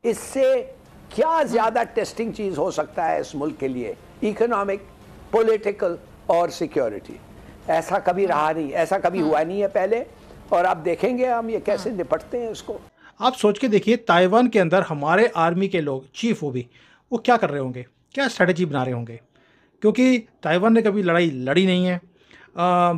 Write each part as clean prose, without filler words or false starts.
इससे क्या ज्यादा टेस्टिंग चीज हो सकता है इस मुल्क के लिए, इकोनॉमिक, पॉलिटिकल और सिक्योरिटी। ऐसा कभी रहा नहीं, ऐसा कभी हुआ नहीं है पहले, और आप देखेंगे हम ये कैसे निपटते हैं इसको। आप सोच के देखिए, ताइवान के अंदर हमारे आर्मी के लोग, चीफ वो भी, वो क्या कर रहे होंगे, क्या स्ट्रेटजी बना रहे होंगे, क्योंकि ताइवान ने कभी लड़ाई लड़ी नहीं है।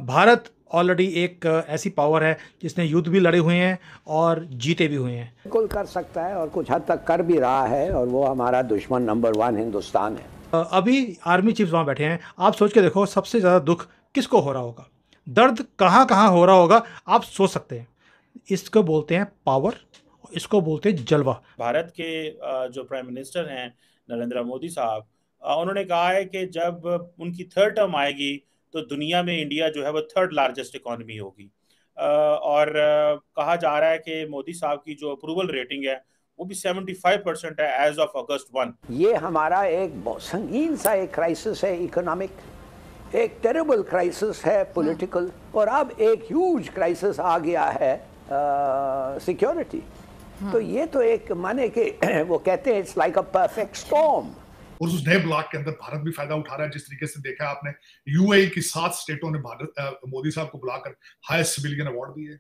भारत ऑलरेडी एक ऐसी पावर है जिसने युद्ध भी लड़े हुए हैं और जीते भी हुए हैं। बिल्कुल कर सकता है और कुछ हद तक कर भी रहा है, और वो हमारा दुश्मन नंबर 1 हिंदुस्तान है। अभी आर्मी चीफ्स वहाँ बैठे हैं, आप सोच के देखो सबसे ज़्यादा दुख किसको हो रहा होगा, दर्द कहाँ कहाँ हो रहा होगा, आप सोच सकते हैं। इसको बोलते हैं पावर, इसको बोलते हैं जलवा। भारत के जो प्राइम मिनिस्टर हैं नरेंद्र मोदी साहब, उन्होंने कहा है कि जब उनकी थर्ड टर्म आएगी तो दुनिया में इंडिया जो है वो थर्ड लार्जेस्ट इकोनॉमी होगी। और कहा जा रहा है कि मोदी साहब की जो अप्रूवल रेटिंग है वो भी 75% है एज ऑफ अगस्त 1। ये हमारा एक बहुत संगीन सा एक क्राइसिस है, इकोनॉमिक, एक टेरेबल क्राइसिस है पॉलिटिकल, और अब एक ह्यूज क्राइसिस आ गया है सिक्योरिटी। तो ये तो एक माने कि वो कहते हैं it's like a perfect storm. और उस नए ब्लॉक के अंदर भारत भी फायदा उठा रहा है। जिस तरीके से देखा आपने, यूएई की 7 स्टेटों ने भारत मोदी साहब को बुलाकर हाईएस्ट सिविलियन अवार्ड दिए,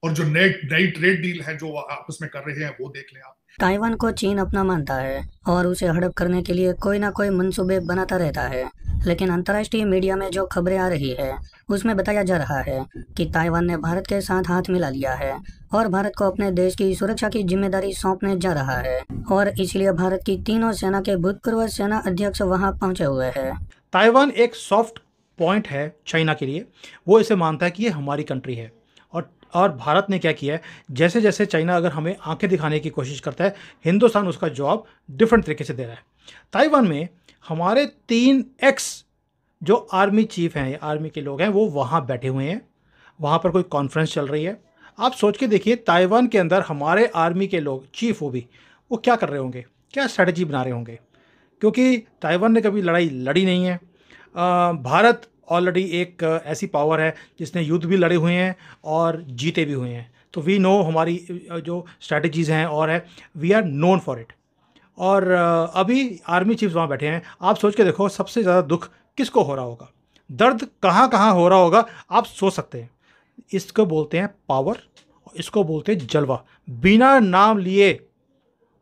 और जो नई ट्रेड डील है जो आपस में कर रहे हैं वो देख लें आप। ताइवान को चीन अपना मानता है और उसे हड़प करने के लिए कोई ना कोई मंसूबे बनाता रहता है, लेकिन अंतर्राष्ट्रीय मीडिया में जो खबरें आ रही है उसमें बताया जा रहा है कि ताइवान ने भारत के साथ हाथ मिला लिया है और भारत को अपने देश की सुरक्षा की जिम्मेदारी सौंपने जा रहा है, और इसलिए भारत की तीनों सेना के भूतपूर्व सेना अध्यक्ष वहां पहुंचे हुए हैं। ताइवान एक सॉफ्ट पॉइंट है चाइना के लिए, वो इसे मानता है कि ये हमारी कंट्री है। और भारत ने क्या किया है, जैसे जैसे चाइना अगर हमें आंखें दिखाने की कोशिश करता है, हिंदुस्तान उसका जवाब डिफरेंट तरीके से दे रहा है। ताइवान में हमारे 3 जो आर्मी चीफ हैं, आर्मी के लोग हैं, वो वहाँ बैठे हुए हैं, वहाँ पर कोई कॉन्फ्रेंस चल रही है। आप सोच के देखिए, ताइवान के अंदर हमारे आर्मी के लोग, चीफ वो भी, वो क्या कर रहे होंगे, क्या स्ट्रेटजी बना रहे होंगे, क्योंकि ताइवान ने कभी लड़ाई लड़ी नहीं है। भारत ऑलरेडी एक ऐसी पावर है जिसने युद्ध भी लड़े हुए हैं और जीते भी हुए हैं। तो वी नो हमारी जो स्ट्रैटेजीज़ हैं और है, we are known for it. और अभी आर्मी चीफ्स वहाँ बैठे हैं, आप सोच के देखो सबसे ज़्यादा दुख किसको हो रहा होगा, दर्द कहाँ कहाँ हो रहा होगा, आप सोच सकते हैं। इसको बोलते हैं पावर, इसको बोलते हैं जलवा। बिना नाम लिए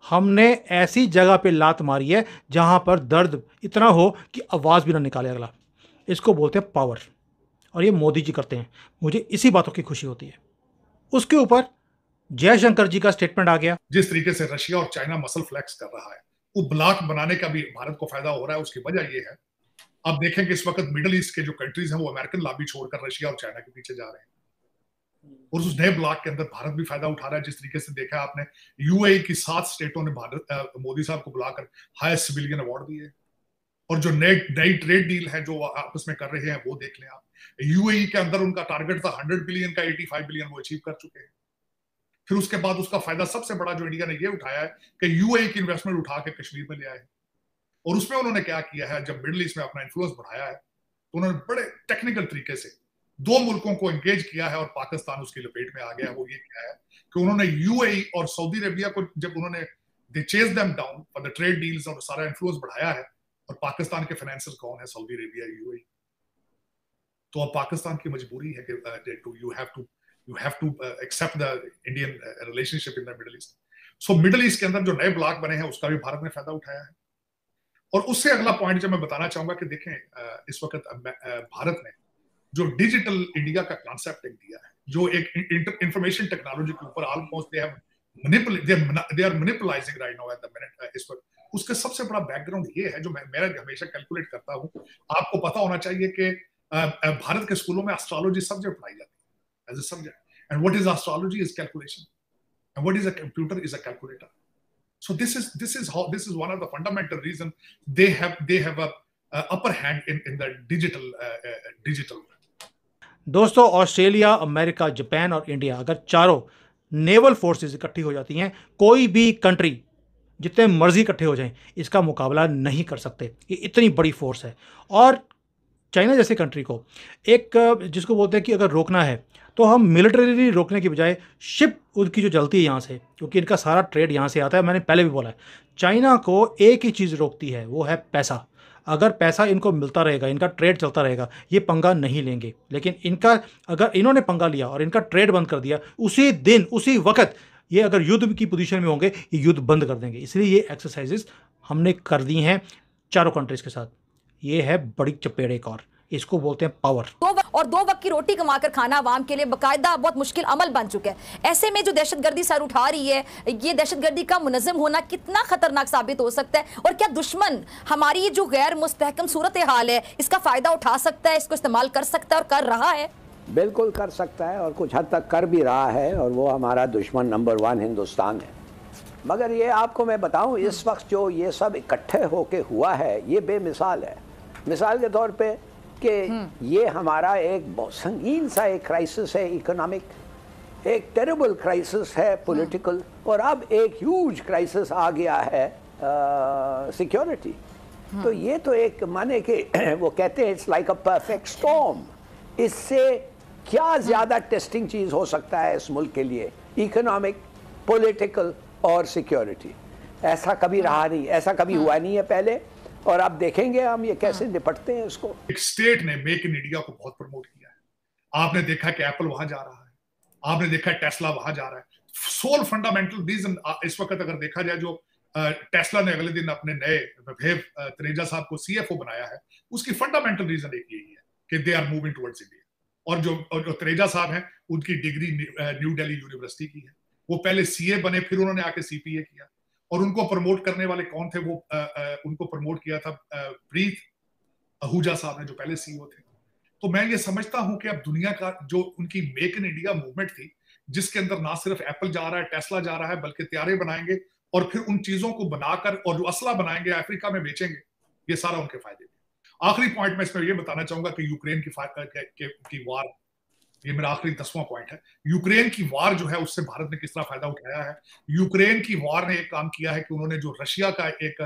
हमने ऐसी जगह पे लात मारी है जहाँ पर दर्द इतना हो कि आवाज़ भी ना निकाले अगला। इसको बोलते हैं पावर, और ये मोदी जी करते हैं। मुझे इसी बातों की खुशी होती है। उसके ऊपर जयशंकर जी का स्टेटमेंट आ गया। जिस तरीके से रशिया और चाइना मसल फ्लेक्स कर रहा है, वो ब्लॉक बनाने का भी भारत को फायदा हो रहा है। उसकी वजह ये है, आप देखें कि इस वक्त मिडिल ईस्ट के जो कंट्रीज हैं वो अमेरिकन लॉबी छोड़कर रशिया और चाइना के पीछे जा रहे हैं, और उस नए ब्लॉक के अंदर भारत भी फायदा उठा रहा है। जिस तरीके से देखा आपने, यूएई की 7 स्टेटों ने भारत मोदी साहब को बुलाकर हाईएस्ट सिविलियन अवार्ड दिए, और जो नई ट्रेड डील है जो आपस में कर रहे हैं वो देख लें आप। यूएई के अंदर उनका टारगेट था 100 बिलियन का, 85 बिलियन वो अचीव कर चुके हैं। फिर उसके बाद उसका फायदा सबसे बड़ा जो इंडिया ने ये उठाया है कि यूएई की इन्वेस्टमेंट उठा के कश्मीर में ले आए, और उसमें उन्होंने क्या किया है, जब मिडिल ईस्ट में अपना इन्फ्लुएंस बढ़ाया है तो उन्होंने बड़े टेक्निकल तरीके से 2 मुल्कों को एंगेज किया है, और पाकिस्तान उसकी लपेट में आ गया है। वो ये किया है कि उन्होंने यूएई और सऊदी अरेबिया को, जब उन्होंने they chase them down for the trade deals और सारा इन्फ्लुएंस बढ़ाया है, और पाकिस्तान के फाइनेंसर कौन है, सऊदी अरेबिया, यूएई। तो अब पाकिस्तान की मजबूरी है कि you have to accept the Indian relationship in the Middle East. So middle east के अंदर जो नए ब्लॉक बने हैं उसका भी भारत ने फायदा उठाया है। और उससे अगला पॉइंट जो मैं बताना चाहूंगा कि देखें, इस वक्त भारत ने जो डिजिटल इंडिया का कॉन्सेप्ट एक दिया है, जो एक इंफॉर्मेशन टेक्नोलॉजी के ऊपर almost they are manipulating right now at the minute इस वक्त। उसका सबसे बड़ा बैकग्राउंड ये है, जो मैं हमेशा कैलकुलेट करता हूँ, आपको पता होना चाहिए कि भारत के स्कूलों में एस्ट्रोलॉजी सब्जेक्ट पढ़ाई जाती है as a subject, and what is astrology is calculation, and what is a computer is a calculator. So this is one of the fundamental reason they have a upper hand in the digital दोस्तों, Australia, America, Japan और India, अगर चारों naval forces इकट्ठी हो जाती हैं, कोई भी कंट्री जितने मर्जी इकट्ठे हो जाएं, इसका मुकाबला नहीं कर सकते। ये इतनी बड़ी फोर्स है। और चाइना जैसे कंट्री को एक, जिसको बोलते हैं कि अगर रोकना है तो हम मिलिट्रीली रोकने की बजाय शिप उनकी जो चलती है यहाँ से, क्योंकि इनका सारा ट्रेड यहाँ से आता है। मैंने पहले भी बोला है, चाइना को एक ही चीज़ रोकती है, वो है पैसा। अगर पैसा इनको मिलता रहेगा, इनका ट्रेड चलता रहेगा, ये पंगा नहीं लेंगे। लेकिन इनका अगर इन्होंने पंगा लिया और इनका ट्रेड बंद कर दिया, उसी दिन उसी वक्त ये अगर युद्ध की पोजीशन में होंगे, ये युद्ध बंद कर देंगे। इसलिए ये एक्सरसाइजेस हमने कर दी हैं चारों कंट्रीज़ के साथ। ये है बड़ी चपेड़ एक और, इसको बोलते हैं पावर। दो वक्त की रोटी कमाकर खाना आवाम के लिए बाकायदा बहुत मुश्किल अमल बन चुका है। ऐसे में जो दहशतगर्दी सर उठा रही है, ये दहशतगर्दी का मुनज़्ज़म होना कितना खतरनाक साबित हो सकता है, और क्या दुश्मन हमारी ये जो गैर मुस्तहकम सूरत हाल है इसका फायदा उठा सकता है, इसको इस्तेमाल कर सकता है और कर रहा है? बिल्कुल कर सकता है और कुछ हद तक कर भी रहा है, और वो हमारा दुश्मन नंबर 1 हिंदुस्तान है। मगर ये आपको मैं बताऊं, इस वक्त जो ये सब इकट्ठे होके हुआ है, ये बेमिसाल है। मिसाल के तौर पे कि ये हमारा एक बहुत संगीन सा एक क्राइसिस है इकोनॉमिक, एक टेरेबल क्राइसिस है पॉलिटिकल, और अब एक ह्यूज क्राइसिस आ गया है सिक्योरिटी। तो ये तो एक माने कि वो कहते हैं it's like a perfect storm. इससे क्या ज़्यादा टेस्टिंग चीज़ हो सकता है इस मुल्क के लिए, इकोनॉमिक, पॉलिटिकल और सिक्योरिटी। ऐसा कभी रहा नहीं, ऐसा कभी हुआ नहीं है पहले, और आप देखेंगे हम ये कैसे निपटते हैं इसको। एक स्टेट ने मेक इन इंडिया को बहुत प्रमोट किया है। आपने देखा कि एप्पल वहां जा रहा है, आपने देखा टेस्ला वहां जा रहा है। सोल फंडामेंटल रीजन इस वक्त अगर देखा जाए, जो टेस्ला ने अगले दिन अपने नए विभेव तनेजा साहब को सीएफओ बनाया है, उसकी फंडामेंटल रीजन एक यही है कि they are moving towards India. और जो तनेजा साहब हैं, उनकी डिग्री न्यू दिल्ली यूनिवर्सिटी की है। वो पहले सीए बने, फिर उन्होंने आके सीपीए किया। और उनको प्रमोट करने वाले कौन थे? वो उनको प्रमोट किया था प्रीत आहूजा साहब ने, जो पहले सीईओ थे। तो मैं ये समझता हूं कि अब दुनिया का जो उनकी मेक इन इंडिया मूवमेंट थी, जिसके अंदर ना सिर्फ एप्पल जा रहा है, टेस्ला जा रहा है, बल्कि तैयारे बनाएंगे और फिर उन चीजों को बनाकर और जो असला बनाएंगे अफ्रीका में बेचेंगे, ये सारा उनके फायदे में। आखिरी पॉइंट में इसमें ये बताना चाहूंगा कि यूक्रेन की वार, ये मेरा आखिरी 10वां पॉइंट है। यूक्रेन की वार जो है, उससे भारत ने किस तरह फायदा उठाया है। यूक्रेन की वार ने एक काम किया है कि उन्होंने जो रशिया का एक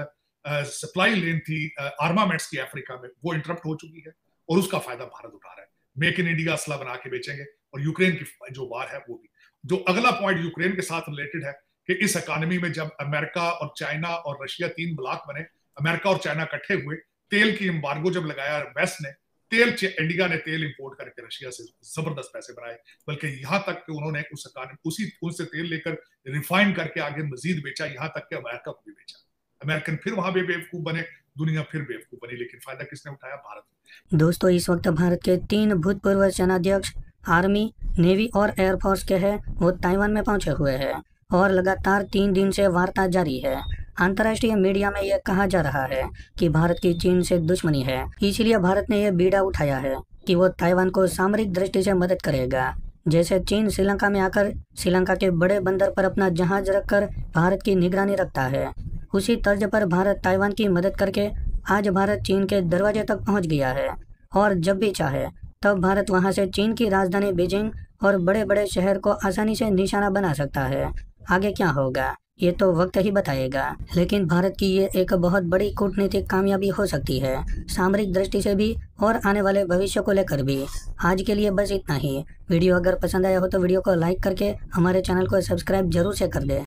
सप्लाई लेन थी आर्मामेंट्स की अफ्रीका में, वो इंटरप्ट हो चुकी है और उसका फायदा भारत उठा रहा है। मेक इन इंडिया असला बना के बेचेंगे, और यूक्रेन की जो वार है वो भी। जो अगला पॉइंट यूक्रेन के साथ रिलेटेड है कि इस इकोनॉमी में जब अमेरिका और चाइना और रशिया 3 ब्लॉक बने, अमेरिका और चाइना इकट्ठे हुए, तेल की एम्बार्गो जब लगाया वेस्ट ने, इंडिया ने तेल इंपोर्ट करके रशिया से जबरदस्त पैसे बनाए। बल्कि यहाँ तक कि उन्होंने उनसे तेल लेकर रिफाइन करके आगे मजीद बेचा, यहाँ तक कि अमेरिका को भी बेचा। अमेरिकन फिर वहां भी बेवकूफ बने, दुनिया फिर बेवकूफ बनी, लेकिन फायदा किसने उठाया? भारत। दोस्तों, इस वक्त भारत के 3 भूतपूर्व सेनाध्यक्ष आर्मी, नेवी और एयरफोर्स के हैं, वो ताइवान में पहुंचे हुए हैं और लगातार 3 दिन से वार्ता जारी है। अंतर्राष्ट्रीय मीडिया में यह कहा जा रहा है कि भारत की चीन से दुश्मनी है, इसलिए भारत ने यह बीड़ा उठाया है कि वो ताइवान को सामरिक दृष्टि से मदद करेगा। जैसे चीन श्रीलंका में आकर श्रीलंका के बड़े बंदर पर अपना जहाज रखकर भारत की निगरानी रखता है, उसी तर्ज पर भारत ताइवान की मदद करके आज भारत चीन के दरवाजे तक पहुंच गया है, और जब भी चाहे तब भारत वहां से चीन की राजधानी बीजिंग और बड़े बड़े शहर को आसानी से निशाना बना सकता है। आगे क्या होगा ये तो वक्त ही बताएगा, लेकिन भारत की ये एक बहुत बड़ी कूटनीतिक कामयाबी हो सकती है, सामरिक दृष्टि से भी और आने वाले भविष्य को लेकर भी। आज के लिए बस इतना ही। वीडियो अगर पसंद आया हो तो वीडियो को लाइक करके हमारे चैनल को सब्सक्राइब जरूर से कर दे।